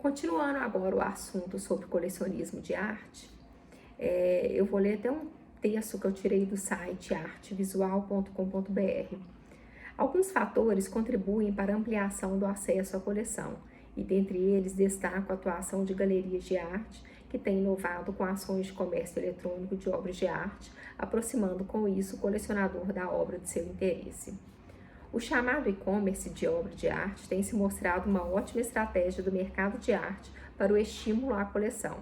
Continuando agora o assunto sobre colecionismo de arte, eu vou ler até um texto que eu tirei do site artevisual.com.br. Alguns fatores contribuem para a ampliação do acesso à coleção, e dentre eles destaco a atuação de galerias de arte, que têm inovado com ações de comércio eletrônico de obras de arte, aproximando com isso o colecionador da obra de seu interesse. O chamado e-commerce de obra de arte tem se mostrado uma ótima estratégia do mercado de arte para o estímulo à coleção.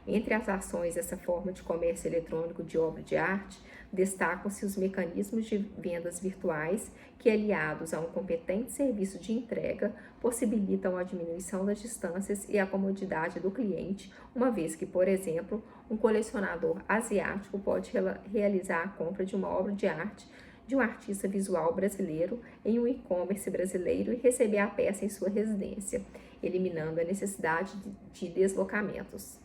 Entre as ações dessa forma de comércio eletrônico de obra de arte, destacam-se os mecanismos de vendas virtuais que, aliados a um competente serviço de entrega, possibilitam a diminuição das distâncias e a comodidade do cliente, uma vez que, por exemplo, um colecionador asiático pode realizar a compra de uma obra de arte de um artista visual brasileiro em um e-commerce brasileiro e receber a peça em sua residência, eliminando a necessidade de deslocamentos.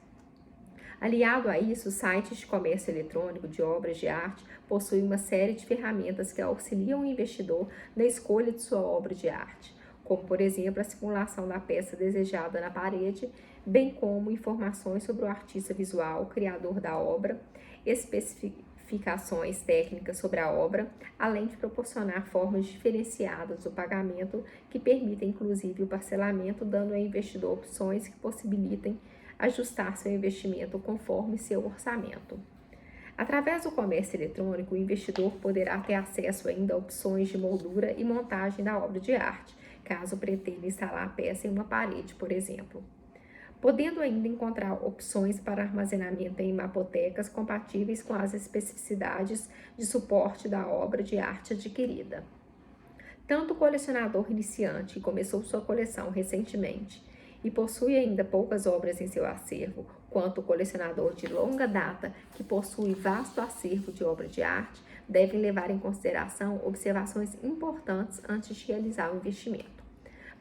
Aliado a isso, os sites de comércio eletrônico de obras de arte possuem uma série de ferramentas que auxiliam o investidor na escolha de sua obra de arte, como, por exemplo, a simulação da peça desejada na parede, bem como informações sobre o artista visual, criador da obra, especificações técnicas sobre a obra, além de proporcionar formas diferenciadas do pagamento que permitem inclusive o parcelamento, dando ao investidor opções que possibilitem ajustar seu investimento conforme seu orçamento. Através do comércio eletrônico, o investidor poderá ter acesso ainda a opções de moldura e montagem da obra de arte, caso pretenda instalar a peça em uma parede, por exemplo, podendo ainda encontrar opções para armazenamento em mapotecas compatíveis com as especificidades de suporte da obra de arte adquirida. Tanto o colecionador iniciante, que começou sua coleção recentemente e possui ainda poucas obras em seu acervo, quanto o colecionador de longa data, que possui vasto acervo de obra de arte, devem levar em consideração observações importantes antes de realizar o investimento.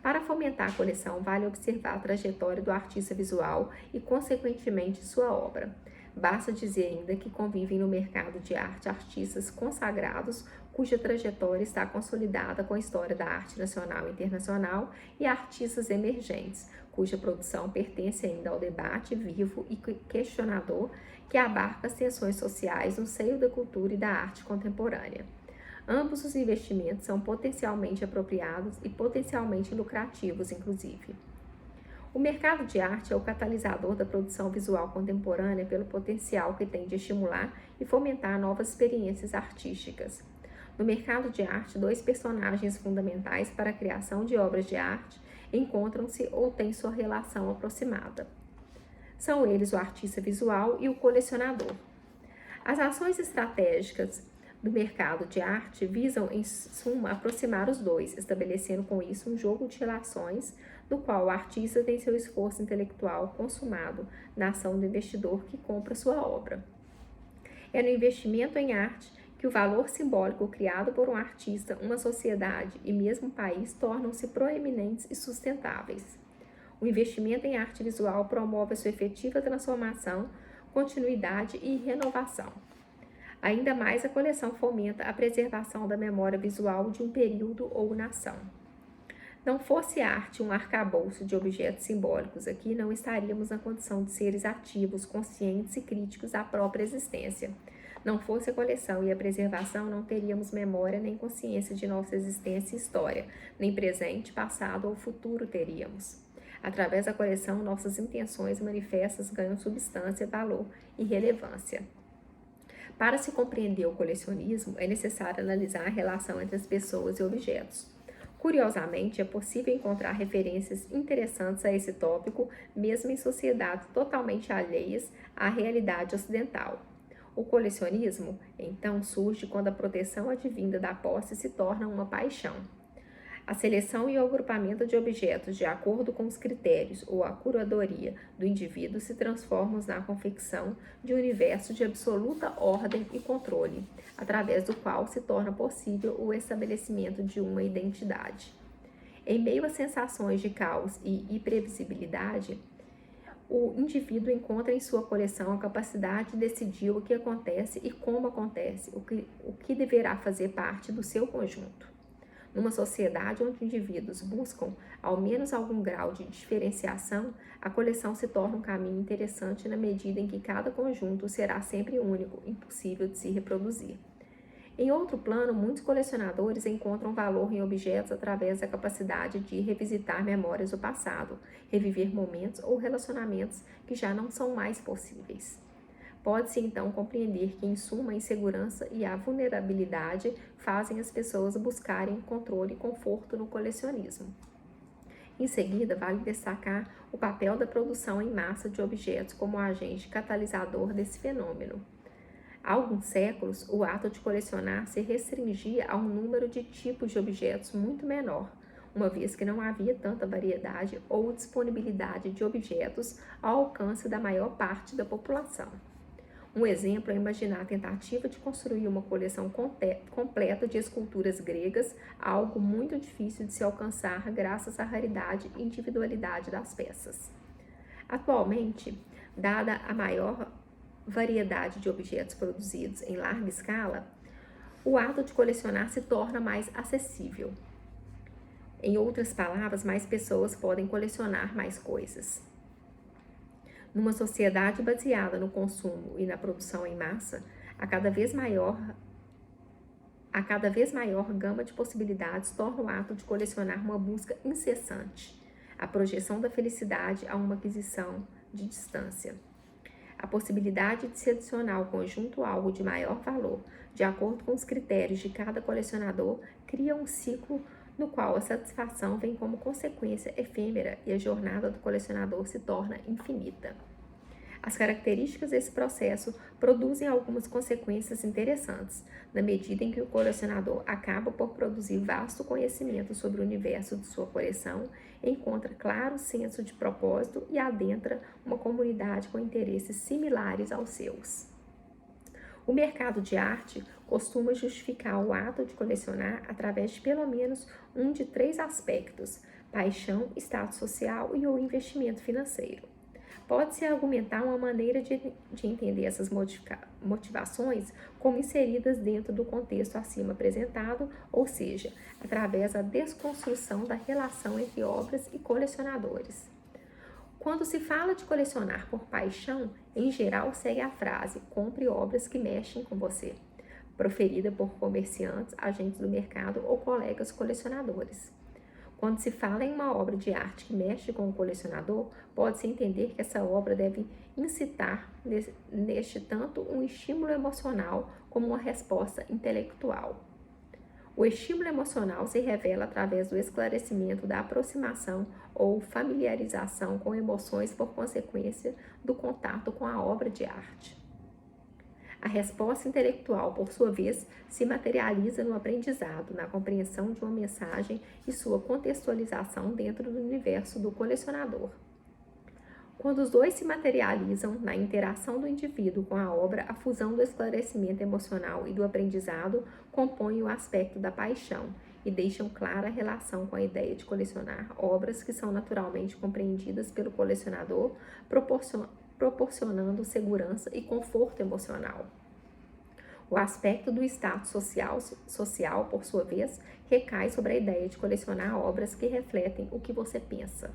Para fomentar a coleção, vale observar a trajetória do artista visual e, consequentemente, sua obra. Basta dizer ainda que convivem no mercado de arte artistas consagrados, cuja trajetória está consolidada com a história da arte nacional e internacional, e artistas emergentes, cuja produção pertence ainda ao debate vivo e questionador que abarca as tensões sociais no seio da cultura e da arte contemporânea. Ambos os investimentos são potencialmente apropriados e potencialmente lucrativos, inclusive. O mercado de arte é o catalisador da produção visual contemporânea pelo potencial que tem de estimular e fomentar novas experiências artísticas. No mercado de arte, dois personagens fundamentais para a criação de obras de arte encontram-se ou têm sua relação aproximada. São eles o artista visual e o colecionador. As ações estratégicas do mercado de arte visam, em suma, aproximar os dois, estabelecendo com isso um jogo de relações no qual o artista tem seu esforço intelectual consumado na ação do investidor que compra sua obra. É no investimento em arte que o valor simbólico criado por um artista, uma sociedade e mesmo um país tornam-se proeminentes e sustentáveis. O investimento em arte visual promove a sua efetiva transformação, continuidade e renovação. Ainda mais, a coleção fomenta a preservação da memória visual de um período ou nação. Não fosse a arte um arcabouço de objetos simbólicos, aqui não estaríamos na condição de seres ativos, conscientes e críticos da própria existência. Não fosse a coleção e a preservação, não teríamos memória nem consciência de nossa existência e história, nem presente, passado ou futuro teríamos. Através da coleção, nossas intenções manifestas ganham substância, valor e relevância. Para se compreender o colecionismo, é necessário analisar a relação entre as pessoas e objetos. Curiosamente, é possível encontrar referências interessantes a esse tópico, mesmo em sociedades totalmente alheias à realidade ocidental. O colecionismo, então, surge quando a proteção advinda da posse se torna uma paixão. A seleção e o agrupamento de objetos de acordo com os critérios ou a curadoria do indivíduo se transformam na confecção de um universo de absoluta ordem e controle, através do qual se torna possível o estabelecimento de uma identidade. Em meio a sensações de caos e imprevisibilidade, o indivíduo encontra em sua coleção a capacidade de decidir o que acontece e como acontece, o que deverá fazer parte do seu conjunto. Numa sociedade onde indivíduos buscam ao menos algum grau de diferenciação, a coleção se torna um caminho interessante na medida em que cada conjunto será sempre único, impossível de se reproduzir. Em outro plano, muitos colecionadores encontram valor em objetos através da capacidade de revisitar memórias do passado, reviver momentos ou relacionamentos que já não são mais possíveis. Pode-se então compreender que, em suma, a insegurança e a vulnerabilidade fazem as pessoas buscarem controle e conforto no colecionismo. Em seguida, vale destacar o papel da produção em massa de objetos como agente catalisador desse fenômeno. Há alguns séculos, o ato de colecionar se restringia a um número de tipos de objetos muito menor, uma vez que não havia tanta variedade ou disponibilidade de objetos ao alcance da maior parte da população. Um exemplo é imaginar a tentativa de construir uma coleção completa de esculturas gregas, algo muito difícil de se alcançar graças à raridade e individualidade das peças. Atualmente, dada a maior variedade de objetos produzidos em larga escala, o ato de colecionar se torna mais acessível. Em outras palavras, mais pessoas podem colecionar mais coisas. Numa sociedade baseada no consumo e na produção em massa, a cada vez maior gama de possibilidades torna o ato de colecionar uma busca incessante, a projeção da felicidade a uma aquisição de distância. A possibilidade de se adicionar ao conjunto algo de maior valor, de acordo com os critérios de cada colecionador, cria um ciclo no qual a satisfação vem como consequência efêmera e a jornada do colecionador se torna infinita. As características desse processo produzem algumas consequências interessantes, na medida em que o colecionador acaba por produzir vasto conhecimento sobre o universo de sua coleção, encontra claro senso de propósito e adentra uma comunidade com interesses similares aos seus. O mercado de arte costuma justificar o ato de colecionar através de pelo menos um de 3 aspectos: paixão, status social e ou investimento financeiro. Pode-se argumentar uma maneira de entender essas motivações como inseridas dentro do contexto acima apresentado, ou seja, através da desconstrução da relação entre obras e colecionadores. Quando se fala de colecionar por paixão, em geral segue a frase "compre obras que mexem com você", proferida por comerciantes, agentes do mercado ou colegas colecionadores. Quando se fala em uma obra de arte que mexe com o colecionador, pode-se entender que essa obra deve incitar neste tanto um estímulo emocional como uma resposta intelectual. O estímulo emocional se revela através do esclarecimento da aproximação ou familiarização com emoções por consequência do contato com a obra de arte. A resposta intelectual, por sua vez, se materializa no aprendizado, na compreensão de uma mensagem e sua contextualização dentro do universo do colecionador. Quando os dois se materializam na interação do indivíduo com a obra, a fusão do esclarecimento emocional e do aprendizado compõe o aspecto da paixão e deixam clara a relação com a ideia de colecionar obras que são naturalmente compreendidas pelo colecionador, proporcionando segurança e conforto emocional. O aspecto do status social, por sua vez, recai sobre a ideia de colecionar obras que refletem o que você pensa.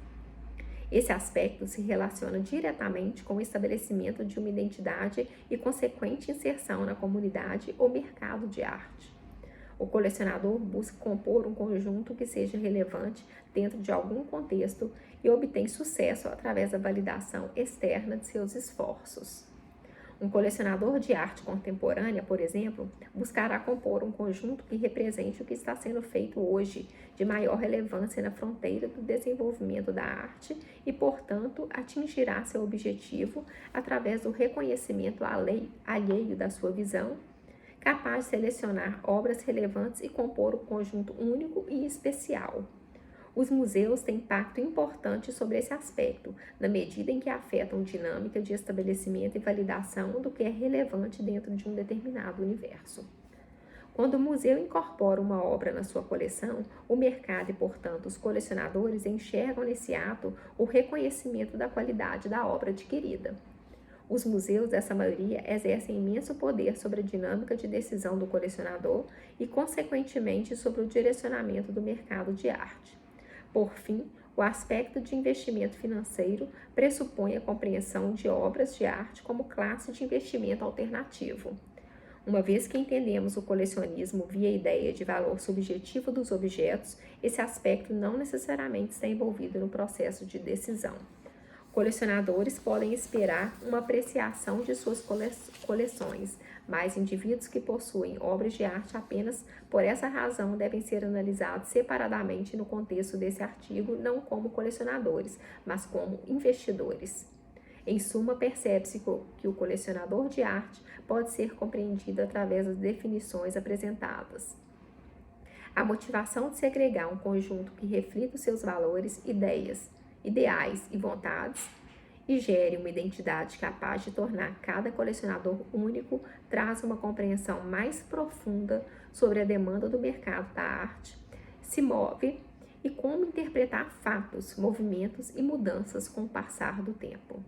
Esse aspecto se relaciona diretamente com o estabelecimento de uma identidade e consequente inserção na comunidade ou mercado de arte. O colecionador busca compor um conjunto que seja relevante dentro de algum contexto e obtém sucesso através da validação externa de seus esforços. Um colecionador de arte contemporânea, por exemplo, buscará compor um conjunto que represente o que está sendo feito hoje, de maior relevância na fronteira do desenvolvimento da arte e, portanto, atingirá seu objetivo através do reconhecimento alheio da sua visão, capaz de selecionar obras relevantes e compor um conjunto único e especial. Os museus têm impacto importante sobre esse aspecto, na medida em que afetam dinâmica de estabelecimento e validação do que é relevante dentro de um determinado universo. Quando o museu incorpora uma obra na sua coleção, o mercado e, portanto, os colecionadores enxergam nesse ato o reconhecimento da qualidade da obra adquirida. Os museus, dessa maioria, exercem imenso poder sobre a dinâmica de decisão do colecionador e, consequentemente, sobre o direcionamento do mercado de arte. Por fim, o aspecto de investimento financeiro pressupõe a compreensão de obras de arte como classe de investimento alternativo. Uma vez que entendemos o colecionismo via a ideia de valor subjetivo dos objetos, esse aspecto não necessariamente está envolvido no processo de decisão. Colecionadores podem esperar uma apreciação de suas coleções, mas indivíduos que possuem obras de arte apenas por essa razão devem ser analisados separadamente no contexto desse artigo, não como colecionadores, mas como investidores. Em suma, percebe-se que o colecionador de arte pode ser compreendido através das definições apresentadas. A motivação de segregar um conjunto que reflita os seus valores, ideais e vontades e gere uma identidade capaz de tornar cada colecionador único traz uma compreensão mais profunda sobre a demanda do mercado da arte, se move e como interpretar fatos, movimentos e mudanças com o passar do tempo.